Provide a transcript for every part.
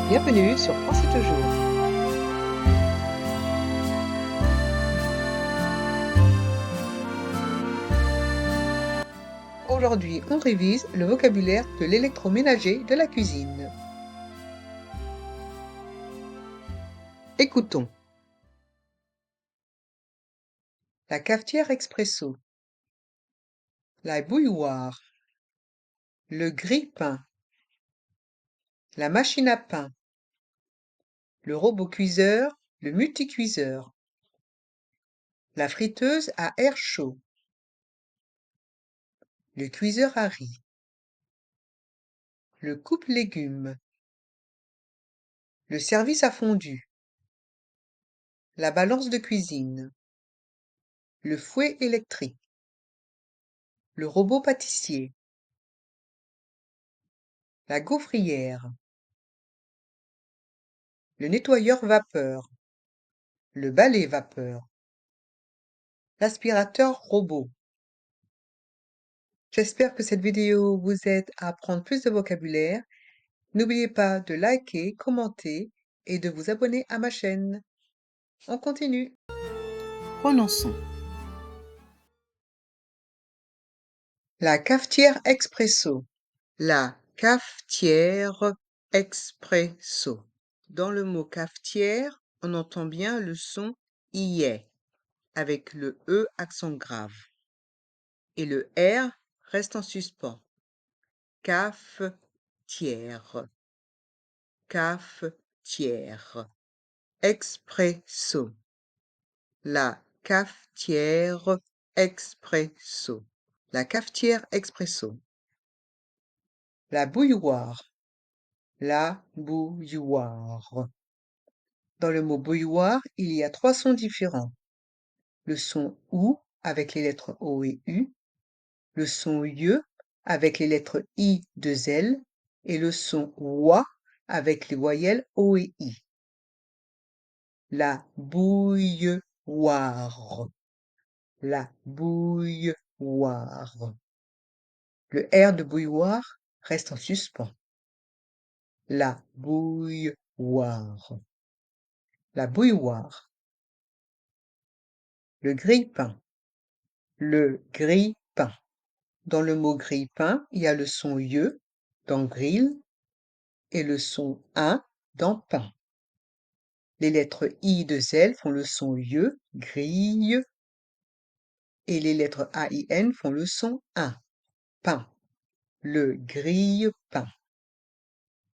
Bienvenue sur Pensez toujours. Aujourd'hui, on révise le vocabulaire de l'électroménager de la cuisine. Écoutons. La cafetière expresso, la bouilloire, le grille-pain, la machine à pain, le robot cuiseur, le multicuiseur, la friteuse à air chaud, le cuiseur à riz, le coupe-légumes, le service à fondu, la balance de cuisine, le fouet électrique, le robot pâtissier, la gaufrière, le nettoyeur vapeur, le balai vapeur, l'aspirateur robot. J'espère que cette vidéo vous aide à apprendre plus de vocabulaire. N'oubliez pas de liker, commenter et de vous abonner à ma chaîne. On continue. Prononçons. La cafetière expresso. La cafetière expresso. Dans le mot cafetière, on entend bien le son IE avec le E accent grave. Et le R reste en suspens. Cafetière, cafetière, expresso, la cafetière expresso, la cafetière expresso, la bouilloire, la bouilloire. Dans le mot bouilloire, il y a 3 sons différents. Le son OU avec les lettres O et U, le son YE avec les lettres I, 2 L et le son WA avec les voyelles O et I. La bouilloire, la bouilloire. Le R de bouilloire reste en suspens. La bouilloire, la bouilloire. Le grille-pain, le grille-pain. Dans le mot grille-pain, il y a le son YE dans grill et le son in dans pain. Les lettres I de L font le son YE, grille, et les lettres AIN font le son in, pain. Le grille-pain,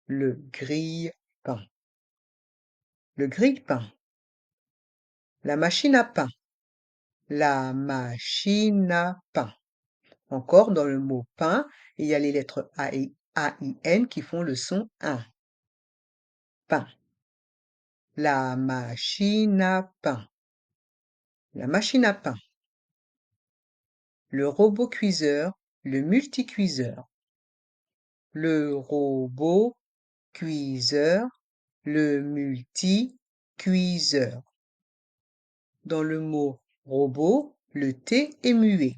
le grille-pain. Le grille-pain. La machine à pain, la machine à pain. Encore dans le mot pain, il y a les lettres AIN qui font le son in, pain. La machine à pain, la machine à pain. Le robot cuiseur, le multicuiseur. Le robot cuiseur, le multicuiseur. Dans le mot robot, le T est muet.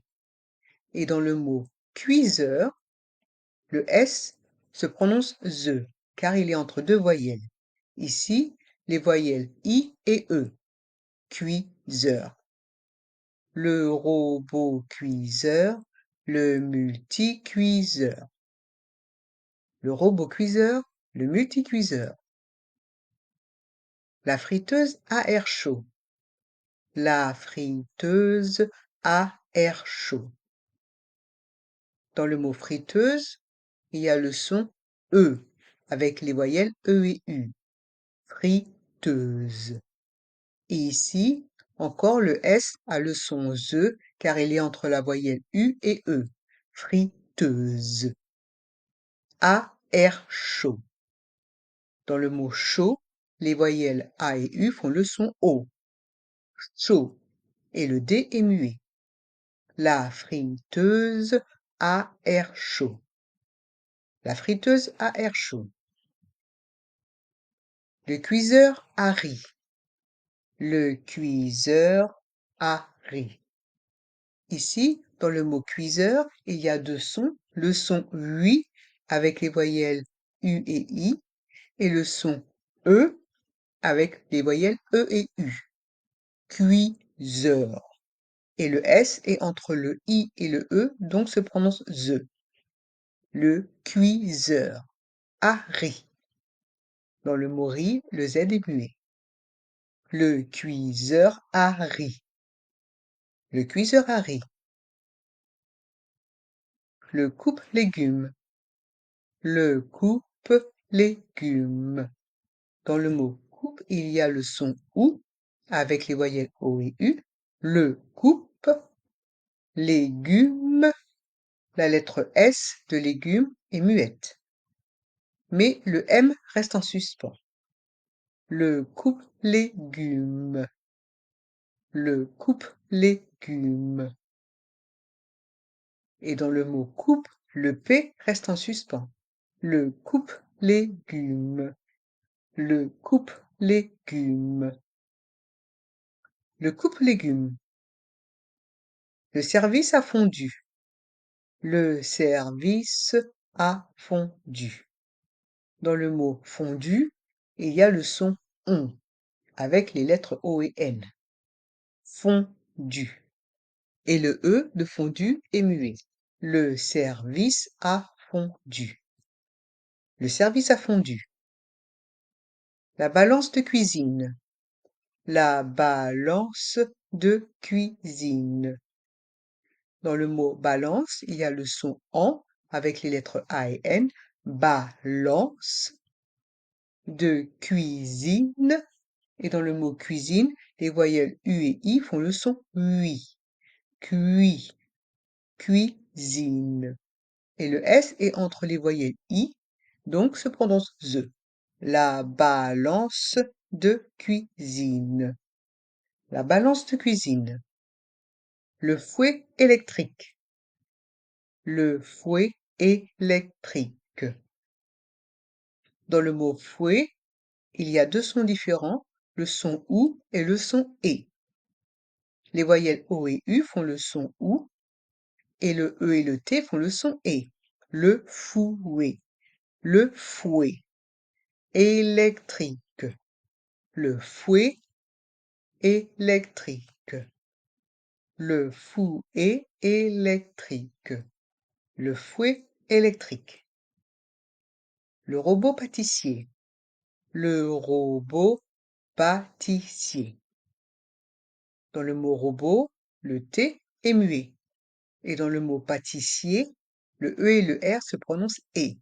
Et dans le mot cuiseur, le S se prononce ZE, car il est entre 2 voyelles. Ici, les voyelles I et E. Cuiseur. Le robot cuiseur, le multicuiseur. Le robot cuiseur, le multicuiseur. La friteuse à air chaud. La friteuse à air chaud. Dans le mot friteuse, il y a le son E avec les voyelles E et U. Friteuse. Et ici, encore le S a le son ZE car il est entre la voyelle U et E. Friteuse. À air chaud. Dans le mot chaud, les voyelles A et U font le son O. Chaud. Et le D est muet. La friteuse à air chaud. La friteuse à air chaud. Le cuiseur à riz. Le cuiseur à riz. Ici, dans le mot cuiseur, il y a 2 sons. Le son oui avec les voyelles U et I et le son E avec les voyelles E et U. Cuiseur. Et le S est entre le I et le E, donc se prononce ZE. Le cuiseur. A ri. Dans le mot riz, le Z est muet. Le cuiseur a ri. Le cuiseur a ri. Le coupe-légumes. Le coupe-légumes. Dans le mot coupe, il y a le son OU avec les voyelles O et U. Le coupe, légumes, la lettre S de légumes est muette. Mais le M reste en suspens. Le coupe-légumes. Le coupe-légumes. Et dans le mot coupe, le P reste en suspens. Le coupe-légumes. Le coupe-légumes. Le coupe-légumes. Le service a fondu. Le service a fondu. Dans le mot fondu, il y a le son ON avec les lettres O et N. Fondu. Et le E de fondu est muet. Le service a fondu. Le service a fondu. La balance de cuisine. La balance de cuisine. Dans le mot balance, il y a le son en avec les lettres A et N. Balance de cuisine. Et dans le mot cuisine, les voyelles U et I font le son UI. Cui. Cuisine. Et le S est entre les voyelles I, donc se prononce ZE. La balance de cuisine. La balance de cuisine. Le fouet électrique. Le fouet électrique. Dans le mot fouet, il y a deux sons différents, le son OU et le son E. Les voyelles O et U font le son OU et le E et le T font le son E. Le fouet. Le fouet. Électrique. Le fouet électrique. Le fouet électrique. Le fouet électrique. Le robot pâtissier. Le robot pâtissier. Dans le mot robot, le T est muet. Et dans le mot pâtissier, le E et le R se prononcent E.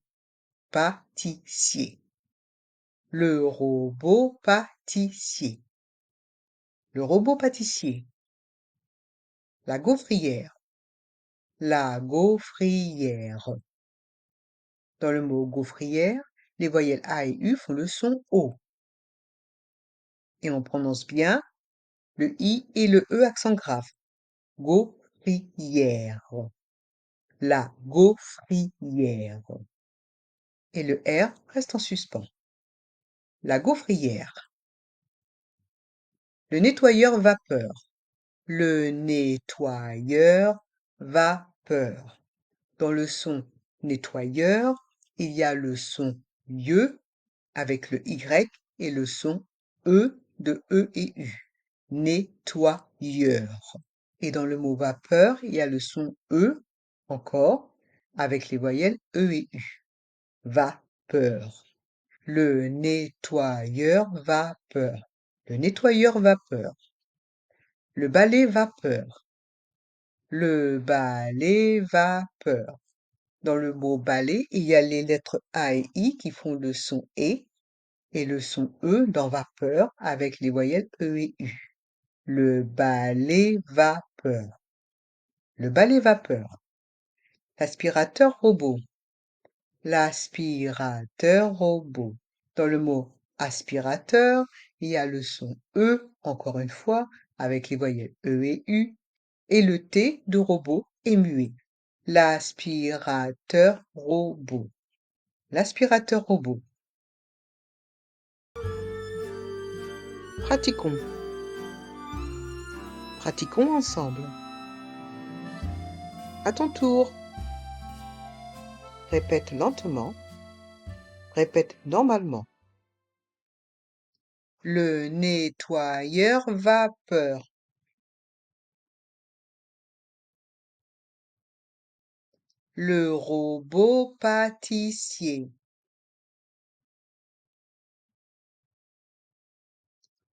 Pâtissier. Le robot pâtissier. Le robot pâtissier. La gaufrière. La gaufrière. Dans le mot gaufrière, les voyelles A et U font le son O. Et on prononce bien le I et le E accent grave. Gaufrière. La gaufrière. Et le R reste en suspens. La gaufrière. Le nettoyeur vapeur. Le nettoyeur vapeur. Dans le son nettoyeur, il y a le son YE avec le Y et le son E de E et U. Nettoyeur. Et dans le mot vapeur, il y a le son E encore avec les voyelles E et U. Vapeur. Le nettoyeur vapeur. Le nettoyeur vapeur. Le balai vapeur. Le balai vapeur. Dans le mot balai, il y a les lettres A et I qui font le son E et le son E dans vapeur avec les voyelles E et U. Le balai vapeur. Le balai vapeur. L'aspirateur robot. L'aspirateur robot. Dans le mot aspirateur, il y a le son E, encore une fois, avec les voyelles E et U, et le T de robot est muet. L'aspirateur robot. L'aspirateur robot. Pratiquons. Pratiquons ensemble. À ton tour. Répète lentement. Répète normalement. Le nettoyeur vapeur. Le robot pâtissier.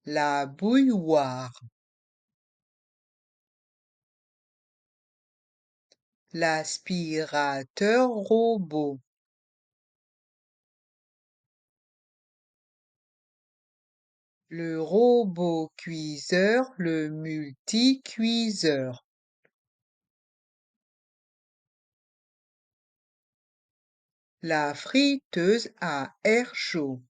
La bouilloire. L'aspirateur robot. Le robot cuiseur, le multicuiseur. La friteuse à air chaud.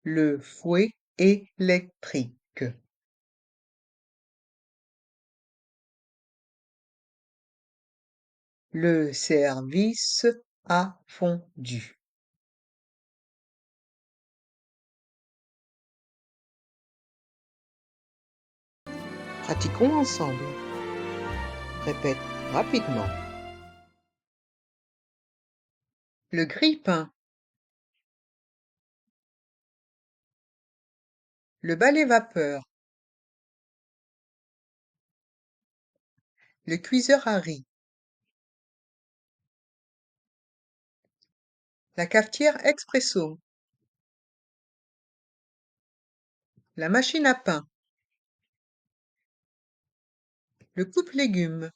Le fouet électrique. Le service à fondu. Pratiquons ensemble. Répète rapidement. Le grille-pain. Le balai vapeur. Le cuiseur à riz. La cafetière expresso. La machine à pain. Le coupe-légumes.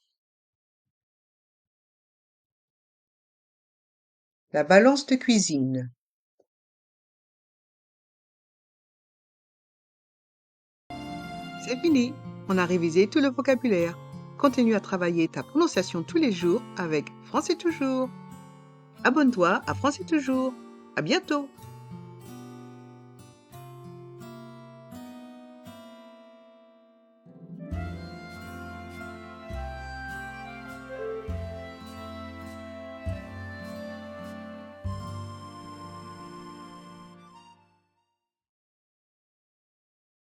La balance de cuisine. C'est fini, on a révisé tout le vocabulaire. Continue à travailler ta prononciation tous les jours avec Français Toujours. Abonne-toi à Français Toujours. À bientôt!